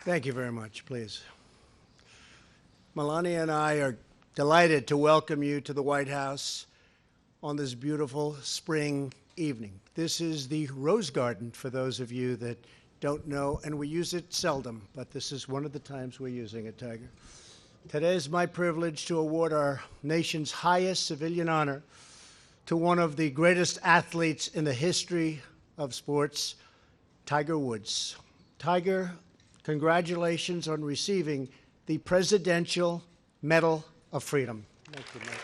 Thank you very much, please. Melania and I are delighted to welcome you to the White House on this beautiful spring evening. This is the Rose Garden, for those of you that don't know, and we use it seldom, but this is one of the times we're using it, Tiger. Today is my privilege to award our nation's highest civilian honor to one of the greatest athletes in the history of sports, Tiger Woods. Tiger, congratulations on receiving the Presidential Medal of Freedom. Thank you, Mike.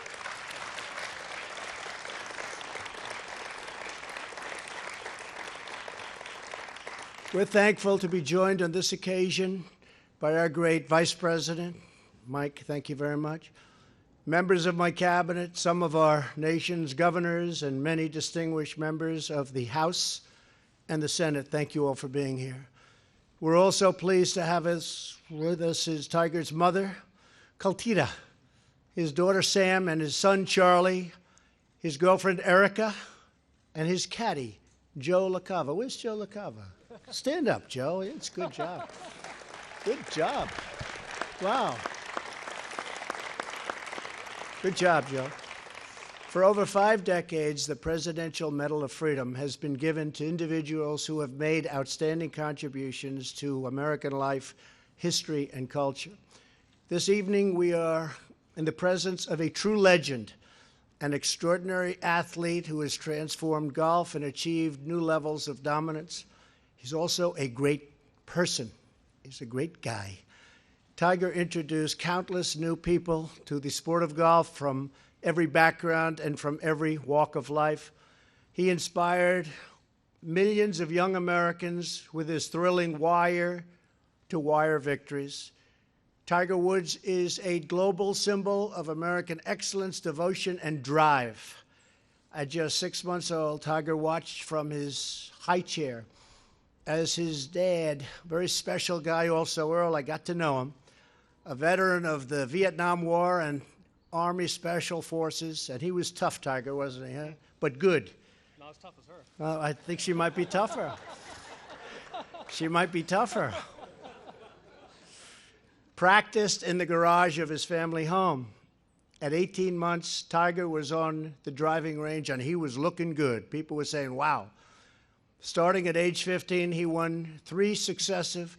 We're thankful to be joined on this occasion by our great Vice President. Mike, thank you very much. Members of my cabinet, some of our nation's governors, and many distinguished members of the House and the Senate, thank you all for being here. We're also pleased to have with us is Tiger's mother, Kaltita, his daughter Sam, and his son Charlie, his girlfriend Erica, and his caddy, Joe LaCava. Where's Joe LaCava? Stand up, Joe. It's a good job. Good job. Wow. Good job, Joe. For over 5 decades, the Presidential Medal of Freedom has been given to individuals who have made outstanding contributions to American life, history, and culture. This evening, we are in the presence of a true legend, an extraordinary athlete who has transformed golf and achieved new levels of dominance. He's also a great person. He's a great guy. Tiger introduced countless new people to the sport of golf from every background and from every walk of life. He inspired millions of young Americans with his thrilling wire-to-wire victories. Tiger Woods is a global symbol of American excellence, devotion, and drive. At just 6 months old, Tiger watched from his high chair as his dad, very special guy also, Earl, I got to know him, a veteran of the Vietnam War and Army Special Forces, and he was tough, Tiger, wasn't he? Huh? But good. Not as tough as her. I think she might be tougher. She might be tougher. Practiced in the garage of his family home. At 18 months, Tiger was on the driving range, and he was looking good. People were saying, wow. Starting at age 15, he won 3 successive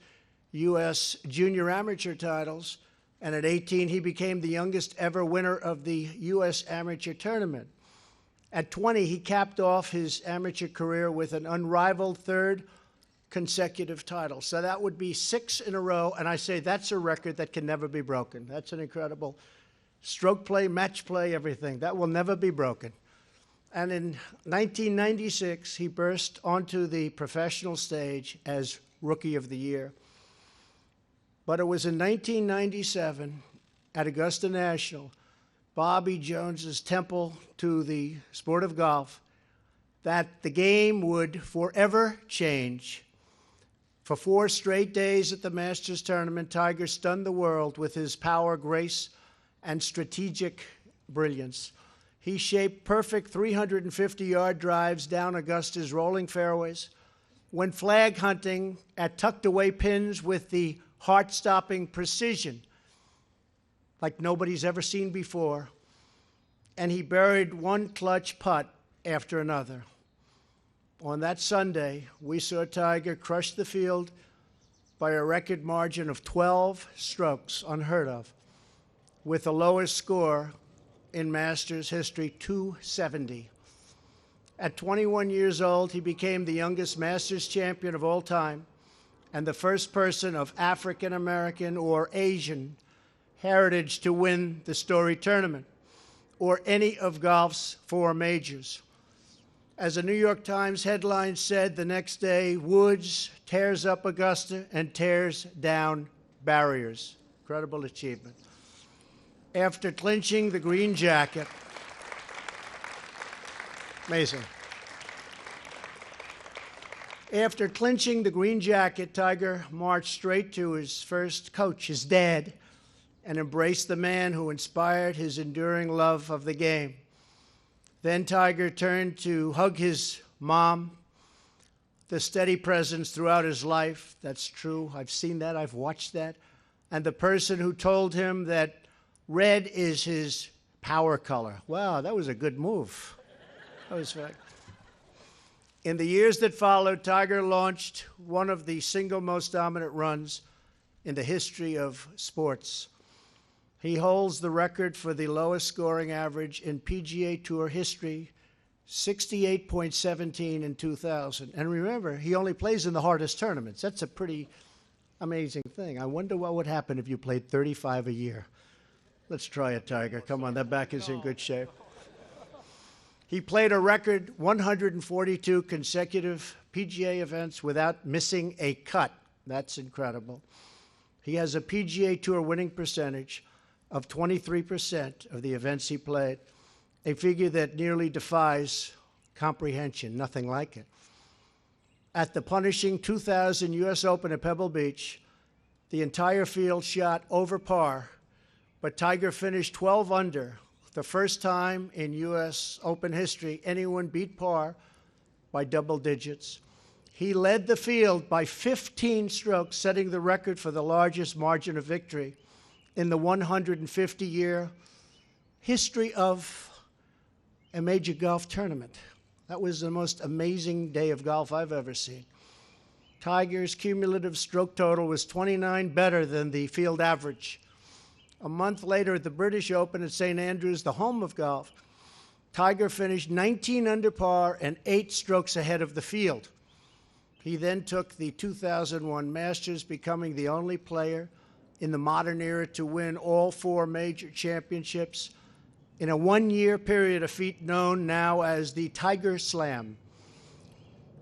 U.S. junior amateur titles, and at 18, he became the youngest ever winner of the U.S. amateur tournament. At 20, he capped off his amateur career with an unrivaled 3rd consecutive title. So that would be 6 in a row, and I say that's a record that can never be broken. That's an incredible stroke play, match play, everything. That will never be broken. And in 1996, he burst onto the professional stage as Rookie of the Year. But it was in 1997 at Augusta National, Bobby Jones's temple to the sport of golf, that the game would forever change. For 4 straight days at the Masters tournament, Tiger stunned the world with his power, grace, and strategic brilliance. He shaped perfect 350-yard drives down Augusta's rolling fairways, went flag hunting at tucked-away pins with the heart-stopping precision like nobody's ever seen before, and he buried one clutch putt after another. On that Sunday, we saw Tiger crush the field by a record margin of 12 strokes, unheard of, with the lowest score in Masters history, 270. At 21 years old, he became the youngest Masters champion of all time and the first person of African American or Asian heritage to win the Story Tournament or any of golf's 4 majors. As a New York Times headline said the next day, Woods tears up Augusta and tears down barriers. Incredible achievement. After clinching the green jacket, amazing. After clinching the green jacket, Tiger marched straight to his first coach, his dad, and embraced the man who inspired his enduring love of the game. Then Tiger turned to hug his mom, the steady presence throughout his life. That's true. I've seen that. I've watched that. And the person who told him that red is his power color. Wow, that was a good move. That was fact. In the years that followed, Tiger launched one of the single most dominant runs in the history of sports. He holds the record for the lowest scoring average in PGA Tour history, 68.17 in 2000. And remember, he only plays in the hardest tournaments. That's a pretty amazing thing. I wonder what would happen if you played 35 a year. Let's try it, Tiger. Come on, that back is in good shape. He played a record 142 consecutive PGA events without missing a cut. That's incredible. He has a PGA Tour winning percentage of 23% of the events he played, a figure that nearly defies comprehension, nothing like it. At the punishing 2000 U.S. Open at Pebble Beach, the entire field shot over par, but Tiger finished 12 under, the first time in U.S. Open history anyone beat par by double digits. He led the field by 15 strokes, setting the record for the largest margin of victory in the 150-year history of a major golf tournament. That was the most amazing day of golf I've ever seen. Tiger's cumulative stroke total was 29 better than the field average. A month later at the British Open at St. Andrews, the home of golf, Tiger finished 19 under par and 8 strokes ahead of the field. He then took the 2001 Masters, becoming the only player in the modern era to win all 4 major championships in a one-year period, a feat known now as the Tiger Slam.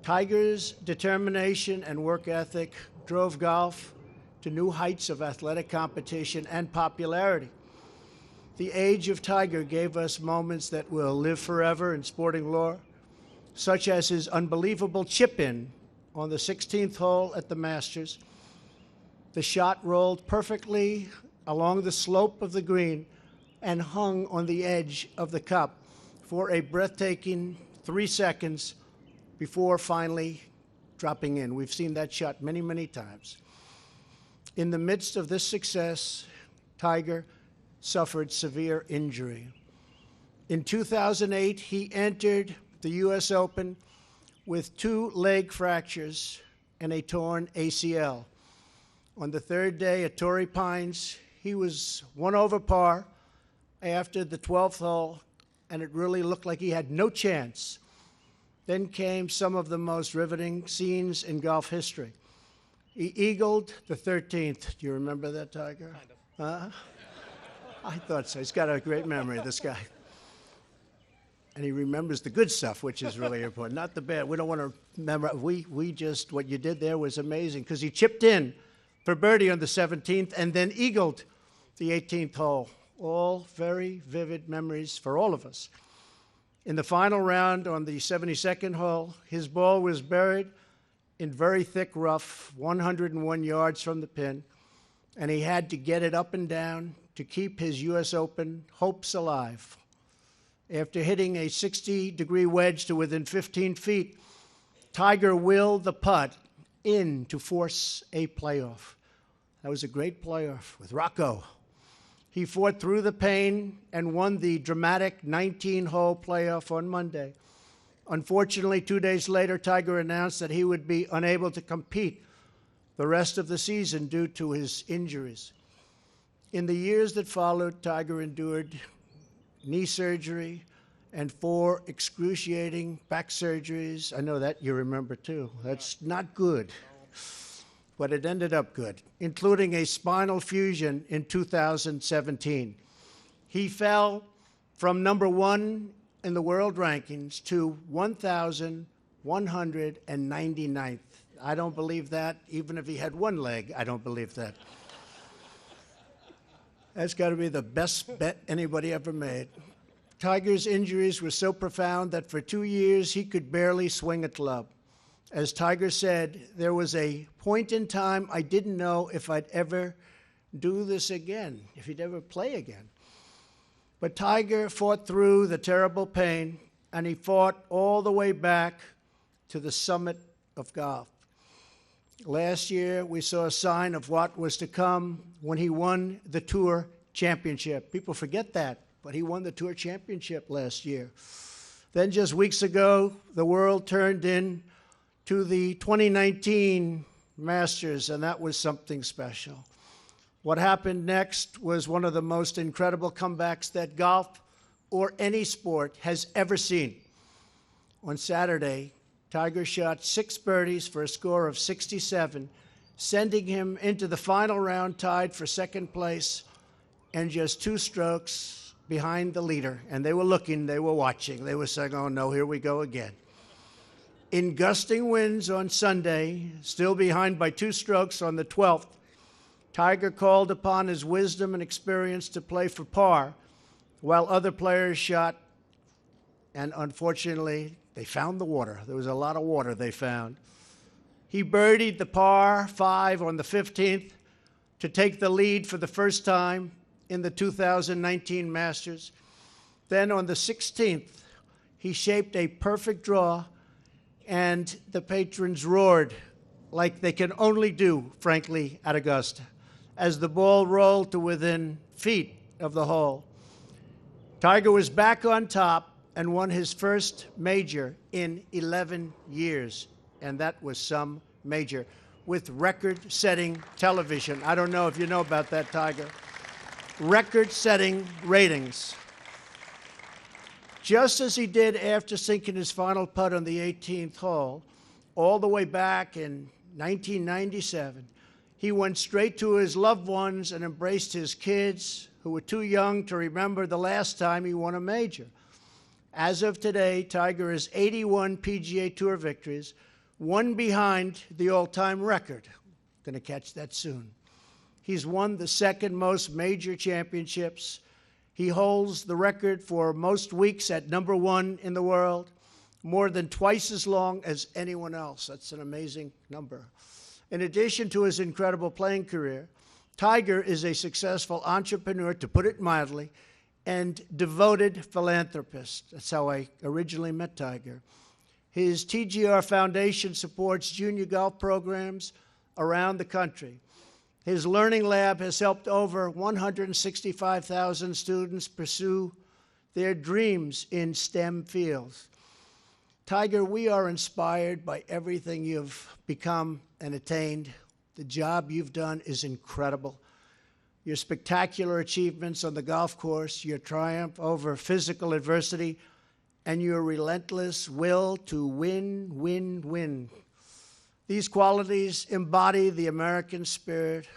Tiger's determination and work ethic drove golf to new heights of athletic competition and popularity. The age of Tiger gave us moments that will live forever in sporting lore, such as his unbelievable chip-in on the 16th hole at the Masters. The shot rolled perfectly along the slope of the green and hung on the edge of the cup for a breathtaking 3 seconds before finally dropping in. We've seen that shot many, many times. In the midst of this success, Tiger suffered severe injury. In 2008, he entered the U.S. Open with 2 leg fractures and a torn ACL. On the 3rd day at Torrey Pines, he was 1 over par after the 12th hole, and it really looked like he had no chance. Then came some of the most riveting scenes in golf history. He eagled the 13th. Do you remember that, Tiger? Kind of. I thought so. He's got a great memory, this guy. And he remembers the good stuff, which is really important, not the bad. We don't want to remember. We just, what you did there was amazing, because he chipped in for birdie on the 17th and then eagled the 18th hole. All very vivid memories for all of us. In the final round on the 72nd hole, his ball was buried in very thick rough, 101 yards from the pin, and he had to get it up and down to keep his U.S. Open hopes alive. After hitting a 60-degree wedge to within 15 feet, Tiger willed the putt in to force a playoff. That was a great playoff with Rocco. He fought through the pain and won the dramatic 19-hole playoff on Monday. Unfortunately, 2 days later, Tiger announced that he would be unable to compete the rest of the season due to his injuries. In the years that followed, Tiger endured knee surgery and 4 excruciating back surgeries. I know that you remember too. That's not good, but it ended up good, including a spinal fusion in 2017. He fell from number 1 in the world rankings to 1,199th. I don't believe that. Even if he had 1 leg, I don't believe that. That's got to be the best bet anybody ever made. Tiger's injuries were so profound that for 2 years he could barely swing a club. As Tiger said, there was a point in time I didn't know if I'd ever do this again, if he'd ever play again. But Tiger fought through the terrible pain, and he fought all the way back to the summit of golf. Last year, we saw a sign of what was to come when he won the Tour Championship. People forget that, but he won the Tour Championship last year. Then just weeks ago, the world turned in to the 2019 Masters, and that was something special. What happened next was one of the most incredible comebacks that golf or any sport has ever seen. On Saturday, Tiger shot 6 birdies for a score of 67, sending him into the final round tied for second place and just 2 strokes behind the leader. And they were looking, they were watching. They were saying, oh no, here we go again. In gusting winds on Sunday, still behind by 2 strokes on the 12th, Tiger called upon his wisdom and experience to play for par, while other players shot, and unfortunately, they found the water. There was a lot of water they found. He birdied the par 5 on the 15th to take the lead for the first time in the 2019 Masters. Then on the 16th, he shaped a perfect draw, and the patrons roared like they can only do, frankly, at Augusta, as the ball rolled to within feet of the hole. Tiger was back on top and won his first major in 11 years, and that was some major, with record-setting television. I don't know if you know about that, Tiger. Record-setting ratings. Just as he did after sinking his final putt on the 18th hole, all the way back in 1997, he went straight to his loved ones and embraced his kids, who were too young to remember the last time he won a major. As of today, Tiger has 81 PGA Tour victories, 1 behind the all-time record. Going to catch that soon. He's won the second most major championships. He holds the record for most weeks at #1 in the world, more than twice as long as anyone else. That's an amazing number. In addition to his incredible playing career, Tiger is a successful entrepreneur, to put it mildly, and devoted philanthropist. That's how I originally met Tiger. His TGR Foundation supports junior golf programs around the country. His learning lab has helped over 165,000 students pursue their dreams in STEM fields. Tiger, we are inspired by everything you've become and attained. The job you've done is incredible. Your spectacular achievements on the golf course, your triumph over physical adversity, and your relentless will to win, win, win. These qualities embody the American spirit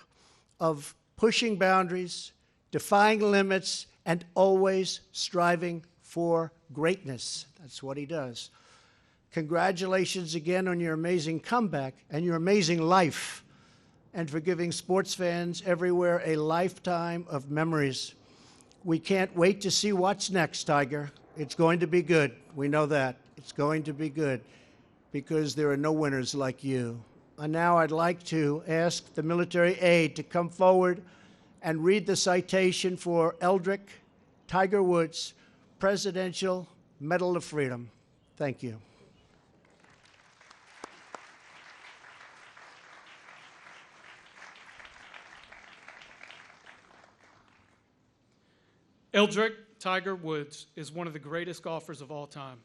of pushing boundaries, defying limits, and always striving for greatness. That's what he does. Congratulations again on your amazing comeback and your amazing life, and for giving sports fans everywhere a lifetime of memories. We can't wait to see what's next, Tiger. It's going to be good. We know that. It's going to be good because there are no winners like you. And now I'd like to ask the military aide to come forward and read the citation for Eldrick Tiger Woods Presidential Medal of Freedom. Thank you. Eldrick Tiger Woods is one of the greatest golfers of all time.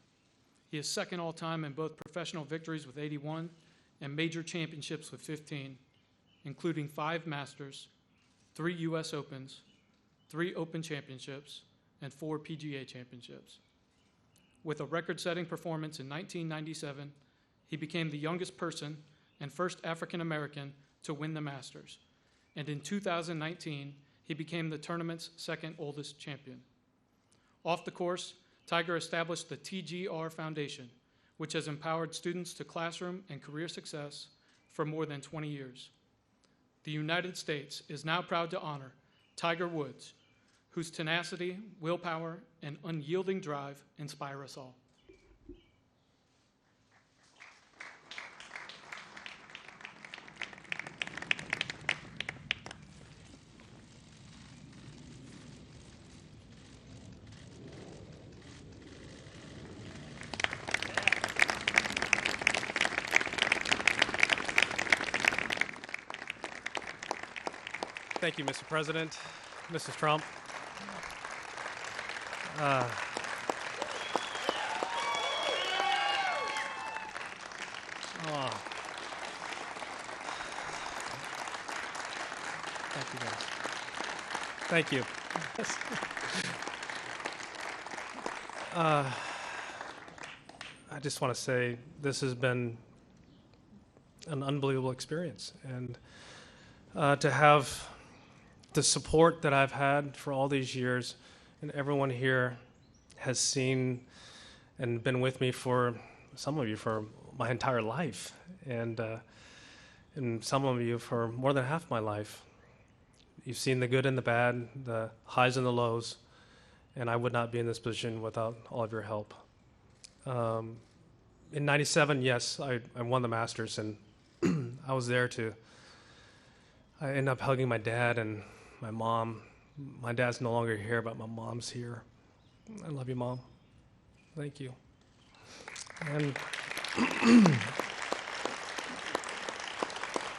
He is second all-time in both professional victories with 81 and major championships with 15, including 5 Masters, 3 U.S. Opens, 3 Open Championships, and 4 PGA Championships. With a record-setting performance in 1997, he became the youngest person and first African American to win the Masters. And in 2019, he became the tournament's second oldest champion. Off the course, Tiger established the TGR Foundation, which has empowered students to classroom and career success for more than 20 years. The United States is now proud to honor Tiger Woods, whose tenacity, willpower, and unyielding drive inspire us all. Thank you, Mr. President, Mrs. Trump. Oh, thank you, guys. Thank you. I just want to say this has been an unbelievable experience, and to have the support that I've had for all these years, and everyone here has seen and been with me for, some of you for my entire life, and some of you for more than half my life. You've seen the good and the bad, the highs and the lows, and I would not be in this position without all of your help. In '97, yes, I won the Masters, and I was there I ended up hugging my dad and my mom. My dad's no longer here, but my mom's here. I love you, Mom. Thank you. And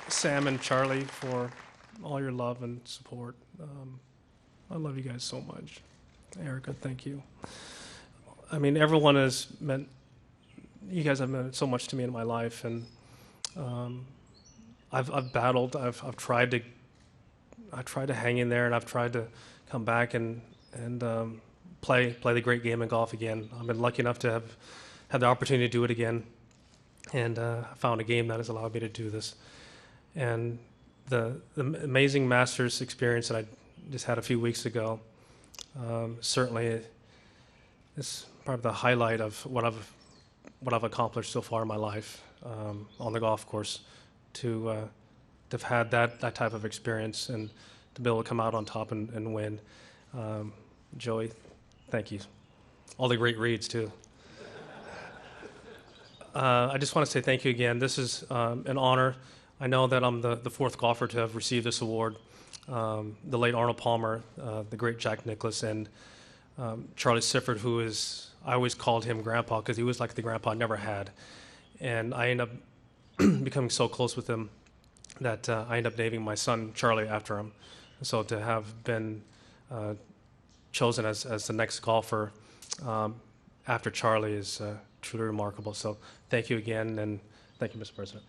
Sam and Charlie, for all your love and support. I love you guys so much. Erica, thank you. I mean, everyone has meant, you guys have meant so much to me in my life, and I've battled. I've tried to hang in there, and I've tried to come back and play the great game of golf again. I've been lucky enough to have had the opportunity to do it again, and I found a game that has allowed me to do this. And the amazing Masters experience that I just had a few weeks ago certainly is probably the highlight of what I've accomplished so far in my life on the golf course. To have had that type of experience and to be able to come out on top and win. Joey, thank you. All the great reads, too. I just want to say thank you again. This is an honor. I know that I'm the fourth golfer to have received this award. The late Arnold Palmer, the great Jack Nicklaus, and Charlie Sifford, who is, I always called him Grandpa because he was like the grandpa I never had. And I ended up becoming so close with him that I ended up naming my son Charlie after him. So to have been chosen as the next golfer after Charlie is truly remarkable. So thank you again, and thank you, Mr. President.